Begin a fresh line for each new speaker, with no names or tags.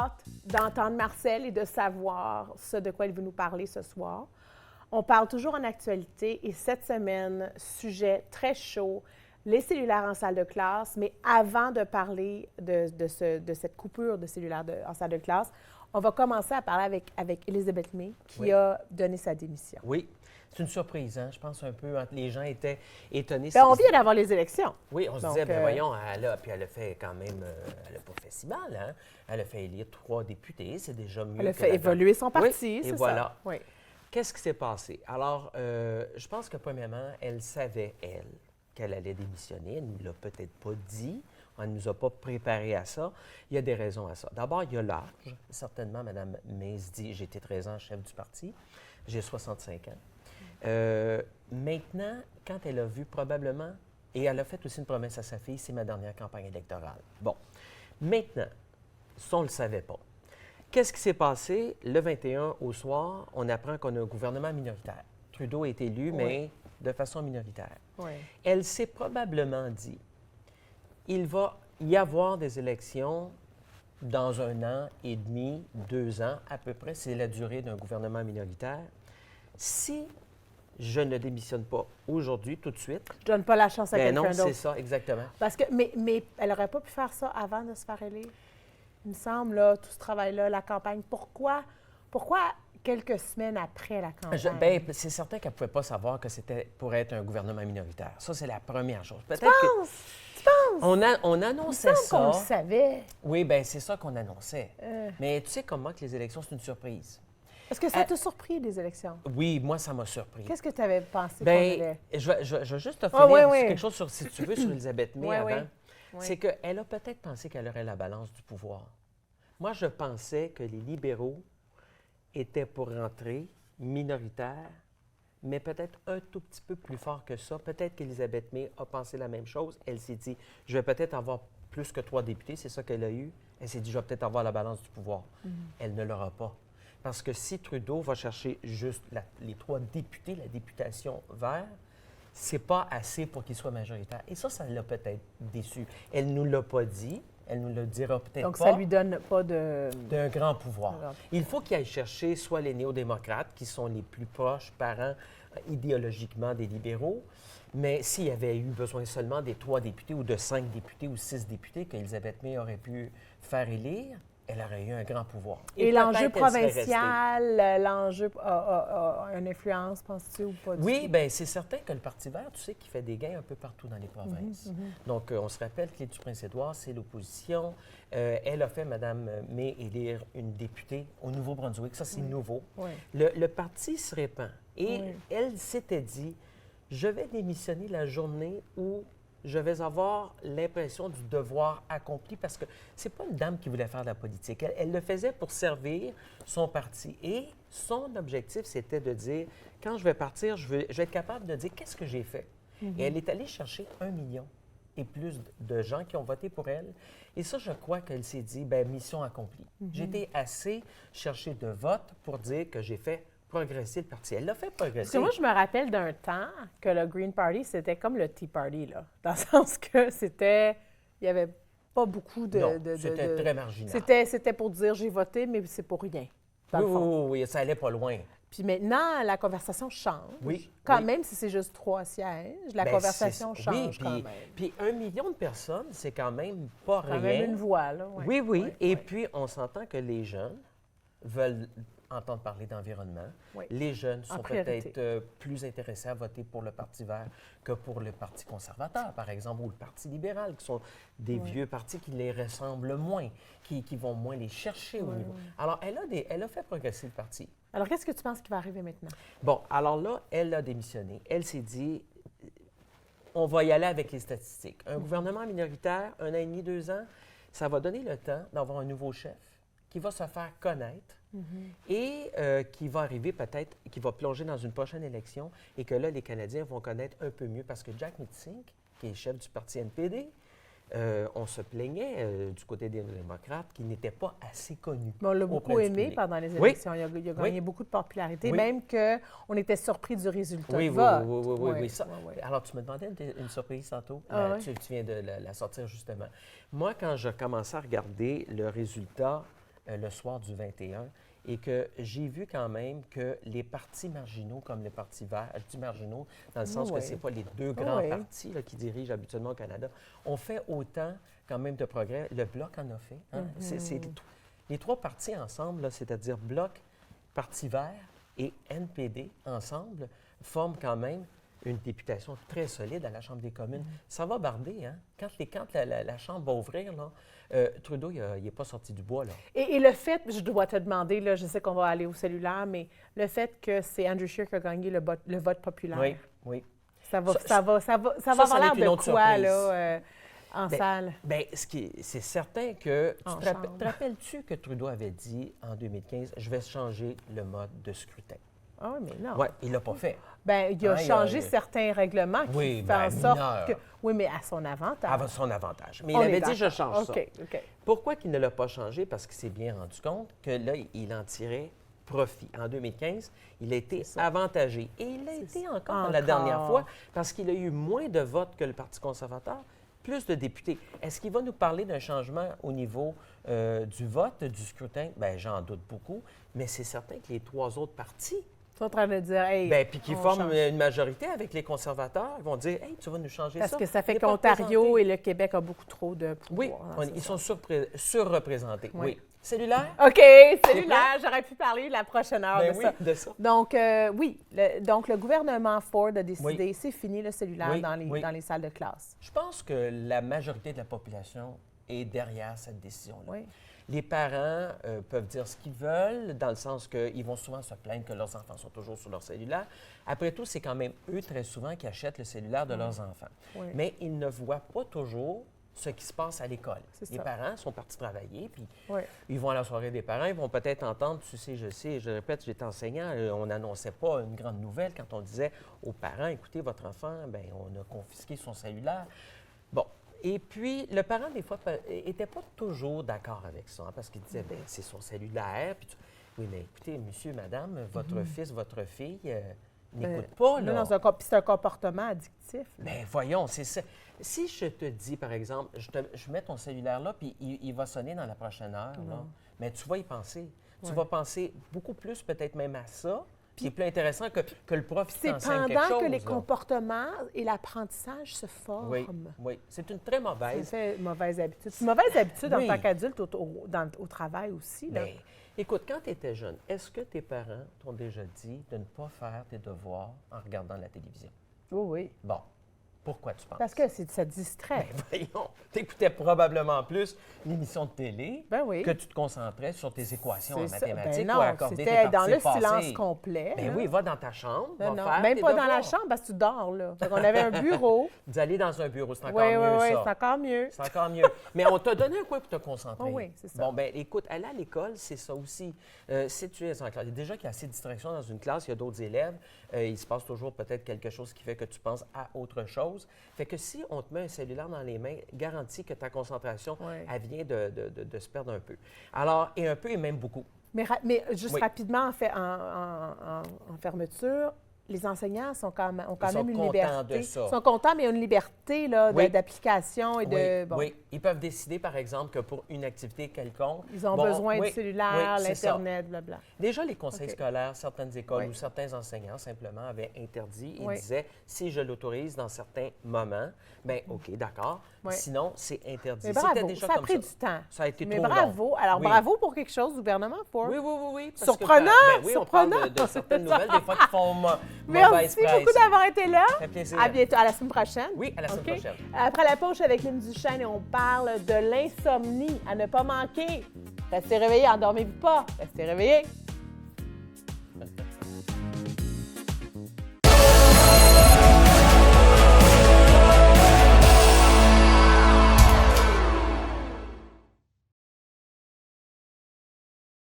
hâte d'entendre Marcel et de savoir ce de quoi il veut nous parler ce soir. On parle toujours en actualité et cette semaine, sujet très chaud, les cellulaires en salle de classe. Mais avant de parler de cette coupure de cellulaires en salle de classe, on va commencer à parler avec Elisabeth May qui a donné sa démission.
Oui. C'est une surprise, hein? Je pense un peu. Les gens étaient étonnés.
Bien, on vient d'avoir les élections.
Oui, on se disait, bien voyons, elle a fait quand même, elle n'a pas fait si mal, hein? Elle a fait élire 3 députés, c'est déjà mieux.
Elle a fait évoluer son parti,
oui,
c'est
et voilà.
ça. Oui.
Qu'est-ce qui s'est passé? Alors, je pense que premièrement, elle savait, qu'elle allait démissionner. Elle ne nous l'a peut-être pas dit. Elle ne nous a pas préparé à ça. Il y a des raisons à ça. D'abord, il y a l'âge. Certainement, Mme May se dit, j'ai été 13 ans chef du parti. J'ai 65 ans. Maintenant, quand elle a vu probablement, et elle a fait aussi une promesse à sa fille, c'est ma dernière campagne électorale. Bon, maintenant, ça, on ne le savait pas. Qu'est-ce qui s'est passé? Le 21 au soir, on apprend qu'on a un gouvernement minoritaire. Trudeau est élu, mais de façon minoritaire.
Oui.
Elle s'est probablement dit, il va y avoir des élections dans 1 an et demi, 2 ans à peu près, c'est la durée d'un gouvernement minoritaire. Si je ne démissionne pas aujourd'hui, tout de suite.
Je donne pas la chance à quelqu'un d'autre.
Non, c'est ça, exactement.
Parce que, mais elle n'aurait pas pu faire ça avant de se faire élire. Il me semble, là, tout ce travail-là, la campagne. Pourquoi quelques semaines après la campagne?
Bien, c'est certain qu'elle ne pouvait pas savoir que c'était pour être un gouvernement minoritaire. Ça, c'est la première chose.
Tu penses?
On annonçait
il
ça.
qu'on le savait.
Oui, bien, c'est ça qu'on annonçait. Mais tu sais comment que les élections, c'est une surprise.
Est-ce que ça t'a surpris, les élections?
Oui, moi, ça m'a surpris.
Qu'est-ce que tu avais pensé qu'on
Bien,
allait...
je vais juste te finir quelque chose sur, si tu veux, sur Elisabeth May avant.
Oui.
C'est qu'elle a peut-être pensé qu'elle aurait la balance du pouvoir. Moi, je pensais que les libéraux étaient pour rentrer minoritaires, mais peut-être un tout petit peu plus fort que ça. Peut-être qu'Elisabeth May a pensé la même chose. Elle s'est dit, je vais peut-être avoir plus que 3 députés, c'est ça qu'elle a eu. Elle s'est dit, je vais peut-être avoir la balance du pouvoir. Elle ne l'aura pas. Parce que si Trudeau va chercher juste les 3 députés, la députation vert, c'est pas assez pour qu'il soit majoritaire. Et ça l'a peut-être déçu. Elle ne nous l'a pas dit. Elle nous le dira peut-être pas.
Donc, ça lui donne pas
d'un grand pouvoir. Il faut qu'il aille chercher soit les néo-démocrates, qui sont les plus proches parents idéologiquement des libéraux, mais s'il y avait eu besoin seulement des 3 députés ou de 5 députés ou 6 députés qu'Elisabeth May aurait pu faire élire, elle aurait eu un grand pouvoir.
Et l'enjeu provincial, l'enjeu a une influence, penses-tu, ou pas du tout?
Oui, bien, c'est certain que le Parti vert, tu sais, qu'il fait des gains un peu partout dans les provinces. Donc, on se rappelle que du Prince-Édouard, c'est l'opposition. Elle a fait, Mme May, élire une députée au Nouveau-Brunswick. Ça, c'est nouveau.
Oui.
Le parti se répand. Et elle s'était dit, je vais démissionner la journée où je vais avoir l'impression du devoir accompli parce que c'est pas une dame qui voulait faire de la politique. Elle le faisait pour servir son parti. Et son objectif, c'était de dire, quand je vais partir, je vais être capable de dire qu'est-ce que j'ai fait. Et elle est allée chercher 1 million et plus de gens qui ont voté pour elle. Et ça, je crois qu'elle s'est dit, bien, mission accomplie. J'ai été assez chercher de votes pour dire que j'ai fait progresser le parti. Elle l'a fait progresser.
Parce que moi, je me rappelle d'un temps que le Green Party, c'était comme le Tea Party, là. Dans le sens que il y avait pas beaucoup de...
Non, c'était très marginal.
C'était pour dire, j'ai voté, mais c'est pour rien, dans le fond.
Oui, ça allait pas loin.
Puis maintenant, la conversation change.
Oui.
Même si c'est juste 3 sièges, la conversation change quand même.
Puis 1 million de personnes, c'est quand même pas rien.
Quand même une voix, là.
Oui. Et puis, on s'entend que les jeunes veulent entendre parler d'environnement.
Oui.
Les jeunes sont peut-être plus intéressés à voter pour le Parti vert que pour le Parti conservateur, par exemple, ou le Parti libéral, qui sont des vieux partis qui les ressemblent moins, qui vont moins les chercher au niveau. Alors, elle a fait progresser le parti.
Alors, qu'est-ce que tu penses qui va arriver maintenant?
Bon, alors là, elle a démissionné. Elle s'est dit, on va y aller avec les statistiques. Un gouvernement minoritaire, 1 an et demi, 2 ans, ça va donner le temps d'avoir un nouveau chef qui va se faire connaître et qui va arriver peut-être, qui va plonger dans une prochaine élection et que là, les Canadiens vont connaître un peu mieux parce que Jack Mitzink, qui est chef du parti NPD, on se plaignait du côté des démocrates qu'il n'était pas assez connu.
Mais on l'a beaucoup aimé pendant les élections.
Oui.
Il a gagné beaucoup de popularité,
Oui.
même qu'on était surpris du résultat
Oui,
de vote.
Oui. Alors, tu me demandais une surprise tantôt. Tu viens de la sortir justement. Moi, quand je commençais à regarder le résultat le soir du 21 et que j'ai vu quand même que les partis marginaux, comme le Parti vert, je dis marginaux dans le sens que ce n'est pas les deux grands partis là, qui dirigent habituellement au Canada, ont fait autant quand même de progrès. Le Bloc en a fait. Hein? C'est les trois partis ensemble, là, c'est-à-dire Bloc, Parti vert et NPD ensemble, forment quand même une députation très solide à la Chambre des communes. Ça va barder, hein? Quand la Chambre va ouvrir, là, Trudeau, il n'est pas sorti du bois, là.
Et le fait, je dois te demander, là, je sais qu'on va aller au cellulaire, mais le fait que c'est Andrew Scheer qui a gagné le vote populaire.
Oui, oui.
Ça va avoir l'air de quoi, là, en salle?
Bien, c'est certain que... Te rappelles-tu que Trudeau avait dit en 2015, je vais changer le mode de scrutin?
Ah oui, mais non.
Oui, il ne l'a pas fait.
Bien, il a changé certains règlements qui font en sorte que... Oui, mais à son avantage.
À son avantage. Mais il avait dit, je change ça.
OK.
Pourquoi qu'il ne l'a pas changé? Parce qu'il s'est bien rendu compte que là, il en tirait profit. En 2015, il a été avantagé. Et il l'a été encore la dernière fois parce qu'il a eu moins de votes que le Parti conservateur, plus de députés. Est-ce qu'il va nous parler d'un changement au niveau du vote, du scrutin? Bien, j'en doute beaucoup, mais c'est certain que les trois autres partis
ils sont en train de dire, hey,
bien, puis qui forment une majorité avec les conservateurs, ils vont dire, hey, tu vas nous changer ça.
Parce que ça fait qu'Ontario et le Québec ont beaucoup trop de pouvoir.
Oui, ils sont surreprésentés. Oui. Cellulaire?
OK, cellulaire. J'aurais pu parler la prochaine heure
de ça.
Donc, donc, le gouvernement Ford a décidé, c'est fini le cellulaire dans les salles de classe.
Je pense que la majorité de la population est derrière cette décision-là.
Oui.
Les parents peuvent dire ce qu'ils veulent, dans le sens qu'ils vont souvent se plaindre que leurs enfants sont toujours sur leur cellulaire. Après tout, c'est quand même eux, très souvent, qui achètent le cellulaire de leurs enfants. Oui. Mais ils ne voient pas toujours ce qui se passe à l'école. Les parents sont partis travailler, puis ils vont à la soirée des parents, ils vont peut-être entendre, tu sais, je répète, j'étais enseignant, on n'annonçait pas une grande nouvelle quand on disait aux parents, écoutez, votre enfant, bien, on a confisqué son cellulaire. Bon. Et puis, le parent, des fois, n'était pas toujours d'accord avec ça, hein, parce qu'il disait, bien, c'est son cellulaire. Puis oui, mais écoutez, monsieur, madame, votre fils, votre fille n'écoute pas, là.
Non, c'est un comportement addictif.
Bien, voyons, c'est ça. Si je te dis, par exemple, je mets ton cellulaire là, puis il va sonner dans la prochaine heure, là, mais tu vas y penser. Tu vas penser beaucoup plus, peut-être même à ça. C'est plus intéressant que le prof qui t'enseigne quelque chose.
C'est pendant que les comportements et l'apprentissage se forment.
Oui. C'est une très mauvaise...
C'est une mauvaise habitude. C'est une mauvaise habitude en tant qu'adulte au travail aussi. Là.
Bien, écoute, quand tu étais jeune, est-ce que tes parents t'ont déjà dit de ne pas faire tes devoirs en regardant la télévision?
Oui.
Bon. Pourquoi tu penses?
Parce que ça distrait.
Bien, voyons, tu écoutais probablement plus l'émission de télé que tu te concentrais sur tes équations en mathématiques
ou à accorder tes dans le silence complet.
Bien oui, va dans ta chambre, va faire
même
tes
pas
devoirs.
Dans la chambre, parce que tu dors, là. On avait un bureau.
Vous allez dans un bureau, c'est encore mieux, ça.
Oui, c'est encore mieux.
C'est encore mieux. Mais on t'a donné un coin pour te concentrer.
Oui, c'est ça.
Bon, bien, écoute, aller à l'école, c'est ça aussi. Si tu es en classe, déjà qu'il y a assez de distractions dans une classe, il y a d'autres élèves, il se passe toujours peut-être quelque chose qui fait que tu penses à autre chose. Fait que si on te met un cellulaire dans les mains, garantis que ta concentration, elle vient de se perdre un peu. Alors, et un peu et même beaucoup.
Mais juste rapidement, en fermeture, les enseignants ont quand même une liberté. Ils sont contents, mais il y a une liberté d'application et de...
Oui, ils peuvent décider, par exemple, que pour une activité quelconque...
Ils ont besoin du cellulaire, l'Internet, blablabla.
Déjà, les conseils scolaires, certaines écoles ou certains enseignants, simplement, avaient interdit. Ils disaient, si je l'autorise dans certains moments, bien, OK, d'accord. Sinon, c'est interdit.
Mais bravo, ça a pris du temps.
Ça a été
mais
trop
bravo.
long.
Alors, bravo pour quelque chose, gouvernement Ford.
Oui.
Surprenant!
On parle de certaines nouvelles, des fois, qui font mauvaise
Merci
presse.
beaucoup d'avoir été là.
Ça fait plaisir.
À bientôt. À la semaine prochaine.
Oui, à la semaine prochaine.
Après la pause, je suis avec Lynn Duchesne et on parle de l'insomnie à ne pas manquer. Restez réveillés, endormez-vous pas. Restez réveillés.